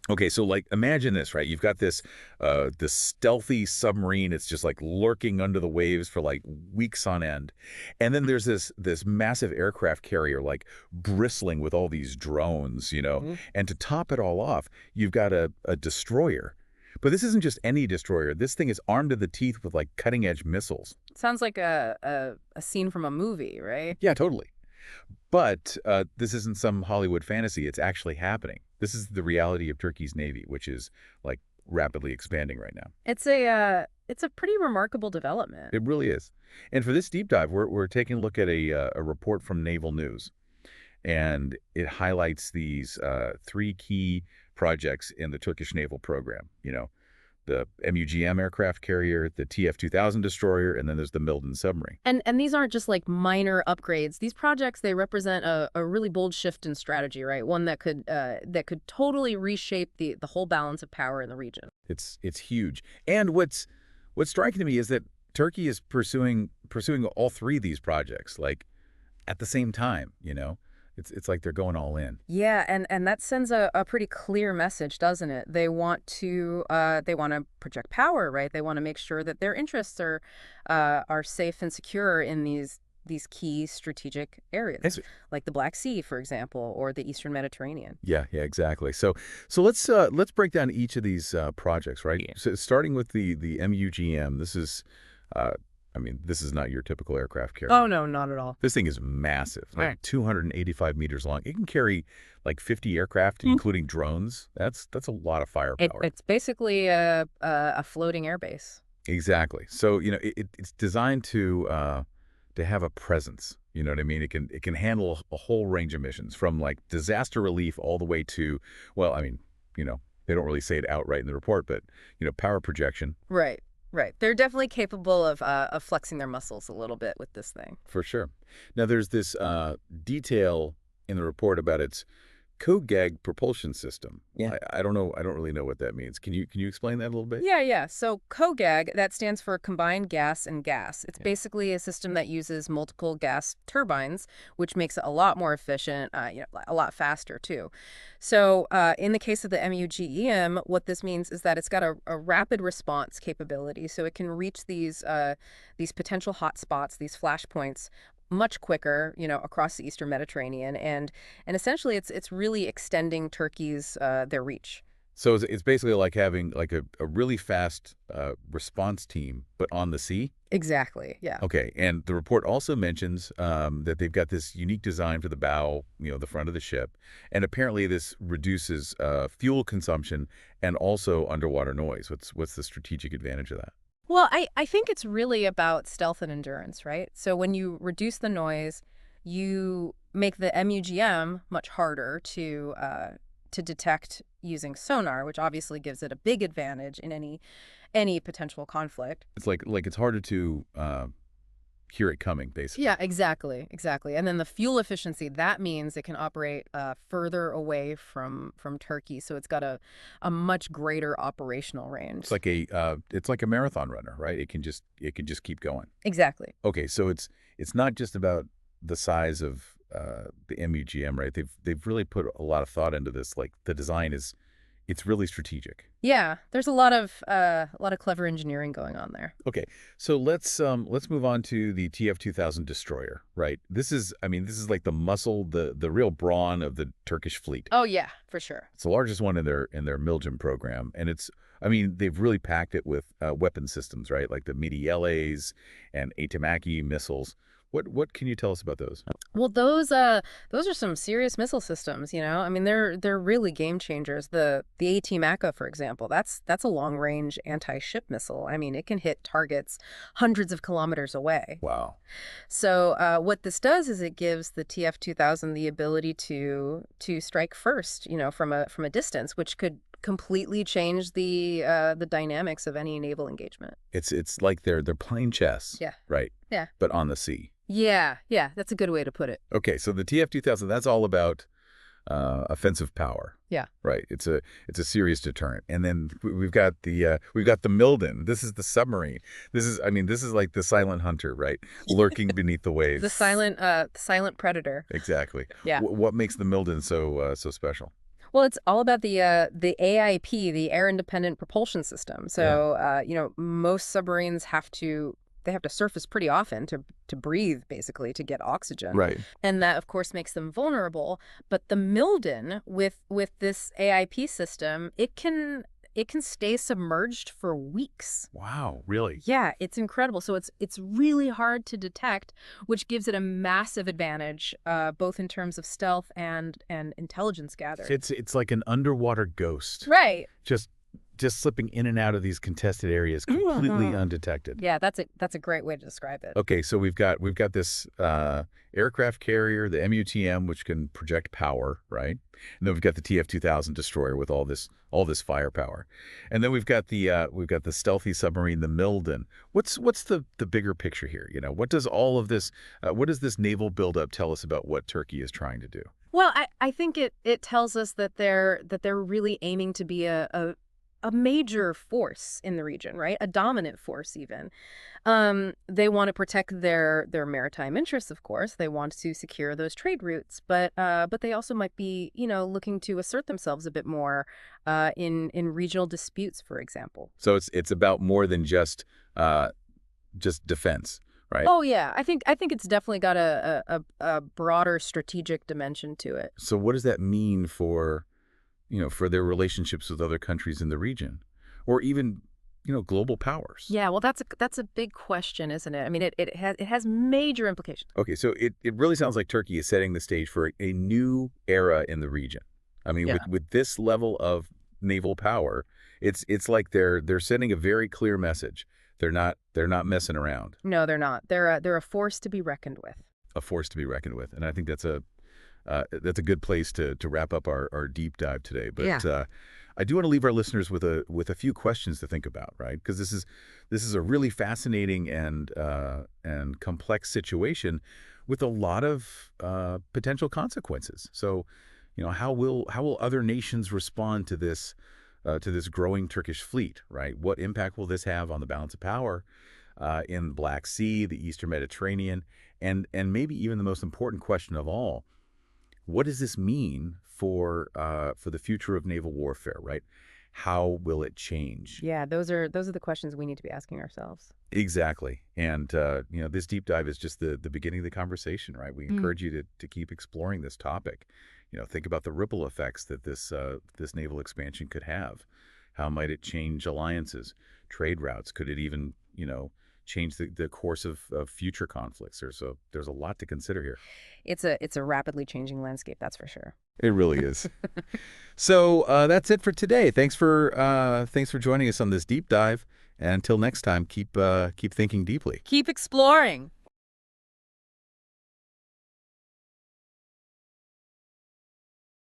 Okay, so like imagine this, right? You've got this stealthy submarine. It's just like lurking under the waves for like weeks on end. And then there's this massive aircraft carrier like bristling with all these drones, you know. Mhm. And to top it all off, you've got a destroyer. But this isn't just any destroyer. This thing is armed to the teeth with like cutting-edge missiles. Sounds like a scene from a movie, right? Yeah, totally. But this isn't some Hollywood fantasy. It's actually happening. This is the reality of Turkey's Navy, which is like rapidly expanding right now. It's a pretty remarkable development. It really is. And for this deep dive, we're taking a look at a report from Naval News, and it highlights these three key projects in the Turkish naval program. You know, the MUGM aircraft carrier, the TF-2000 destroyer, and then there's the Milden submarine. And these aren't just like minor upgrades. These projects, they represent a really bold shift in strategy, right? One that could totally reshape the whole balance of power in the region. It's huge. And what's striking to me is that Turkey is pursuing all three of these projects like at the same time, you know. It's like they're going all in. Yeah, and that sends a pretty clear message, doesn't it? They want to project power, right? They want to make sure that their interests are safe and secure in these key strategic areas, It's, like the Black Sea, for example, or the Eastern Mediterranean. yeah, exactly. So let's break down each of these projects, right? Yeah. So starting with the MUGM, this is uh I mean, this is not your typical aircraft carrier. Oh no, not at all. This thing is massive, like Right. 285 meters long. It can carry like 50 aircraft, including drones. That's a lot of firepower. It's basically a floating airbase. Exactly. So, you know, it's designed to have a presence. You know what I mean? It can handle a whole range of missions from like disaster relief all the way to, well, I mean, you know, they don't really say it outright in the report, but you know, power projection Right, right. They're definitely capable of flexing their muscles a little bit with this thing. for sure. Now, there's this detail in the report about its COGAG propulsion system. Yeah. I don't know. I don't really know what that means. Can you explain that a little bit? Yeah, yeah. So COGAG, that stands for combined gas and gas. It's Yeah. basically a system that uses multiple gas turbines, which makes it a lot more efficient, a lot faster too. So in the case of the MUGEM, what this means is that it's got a rapid response capability, so it can reach these potential hot spots, these flashpoints, much quicker, across the Eastern Mediterranean, and essentially it's really extending Turkey's their reach. So it's basically like having like a really fast response team, but on the sea. Exactly. Yeah. Okay, and the report also mentions that they've got this unique design for the bow, you know, the front of the ship, and apparently this reduces fuel consumption and also underwater noise. What's the strategic advantage of that? Well, I think it's really about stealth and endurance, right? So when you reduce the noise, you make the MUGM much harder to detect using sonar, which obviously gives it a big advantage in any potential conflict. It's like it's harder to hear it coming, basically. Yeah, exactly, exactly. And then the fuel efficiency, that means it can operate further away from Turkey, so it's got a much greater operational range. It's like a marathon runner, right? It can just keep going. Exactly. Okay, so it's not just about the size of the MUGM, right? They've really put a lot of thought into this. Like the design it's really strategic. Yeah, there's a lot of clever engineering going on there. Okay, so let's move on to the TF-2000 destroyer, right? This is like the muscle, the real brawn of the Turkish fleet. Oh yeah, for sure. It's the largest one in their Milgem program, and they've really packed it with weapon systems, right? Like the Midi-LAs and Atamaki missiles. What can you tell us about those? Well, those are some serious missile systems, you know. I mean, they're really game changers. The AT-MACA, for example, that's a long range anti-ship missile. I mean, it can hit targets hundreds of kilometers away. Wow. So what this does is it gives the TF-2000 the ability to strike first, from a distance, which could completely change the dynamics of any naval engagement. It's like they're playing chess, Yeah. right? Yeah. But on the sea. Yeah, yeah, that's a good way to put it. Okay, so the TF-2000, that's all about offensive power, Yeah. right? It's a serious deterrent. And then we've got the Milden. This is the submarine. This is like the silent hunter, right? Lurking beneath the waves. The silent predator. Exactly. Yeah. What makes the Milden so special? Well, it's all about the AIP, the Air Independent Propulsion System. Yeah. So, most submarines they have to surface pretty often to breathe, basically, to get oxygen. Right. And that, of course, makes them vulnerable. But the Milden, with this AIP system, it can stay submerged for weeks. Wow, really? Yeah, it's incredible. So it's really hard to detect, which gives it a massive advantage, both in terms of stealth and intelligence gathering. It's like an underwater ghost, Right. just slipping in and out of these contested areas completely undetected. Yeah, that's a great way to describe it. Okay, so we've got this aircraft carrier, the MUTM, which can project power, right? And then we've got the TF-2000 destroyer with all this firepower, and then we've got the stealthy submarine, the Milden. What's the bigger picture here? What does all of this, what does this naval buildup tell us about what Turkey is trying to do? Well, I think it tells us that they're really aiming to be a major force in the region, right? A dominant force, even. They want to protect their maritime interests, of course. They want to secure those trade routes, but they also might be, looking to assert themselves a bit more in regional disputes, for example. So it's about more than just defense, right? Oh yeah, I think it's definitely got a broader strategic dimension to it. So what does that mean for for their relationships with other countries in the region, or even, global powers? Yeah, well, that's a big question, isn't it? I mean, it has major implications. Okay, so it really sounds like Turkey is setting the stage for a new era in the region. I mean, Yeah. with this level of naval power, it's like they're sending a very clear message. They're not messing around. No, they're not. They're a force to be reckoned with. A force to be reckoned with, and I think that's a good place to wrap up our deep dive today. But Yeah. I do want to leave our listeners with a few questions to think about, right? Because this is a really fascinating and complex situation with a lot of potential consequences. So, how will other nations respond to this growing Turkish fleet, right? What impact will this have on the balance of power in the Black Sea, the Eastern Mediterranean, and maybe even the most important question of all: what does this mean for the future of naval warfare, right? How will it change? Yeah, those are the questions we need to be asking ourselves. Exactly. And this deep dive is just the beginning of the conversation, right? We encourage you to keep exploring this topic. Think about the ripple effects that this naval expansion could have. How might it change alliances, trade routes? Could it even, change the course of future conflicts? There's a lot to consider here. It's a rapidly changing landscape, that's for sure. It really is. So that's it for today. Thanks for joining us on this deep dive. And until next time, keep thinking deeply. Keep exploring.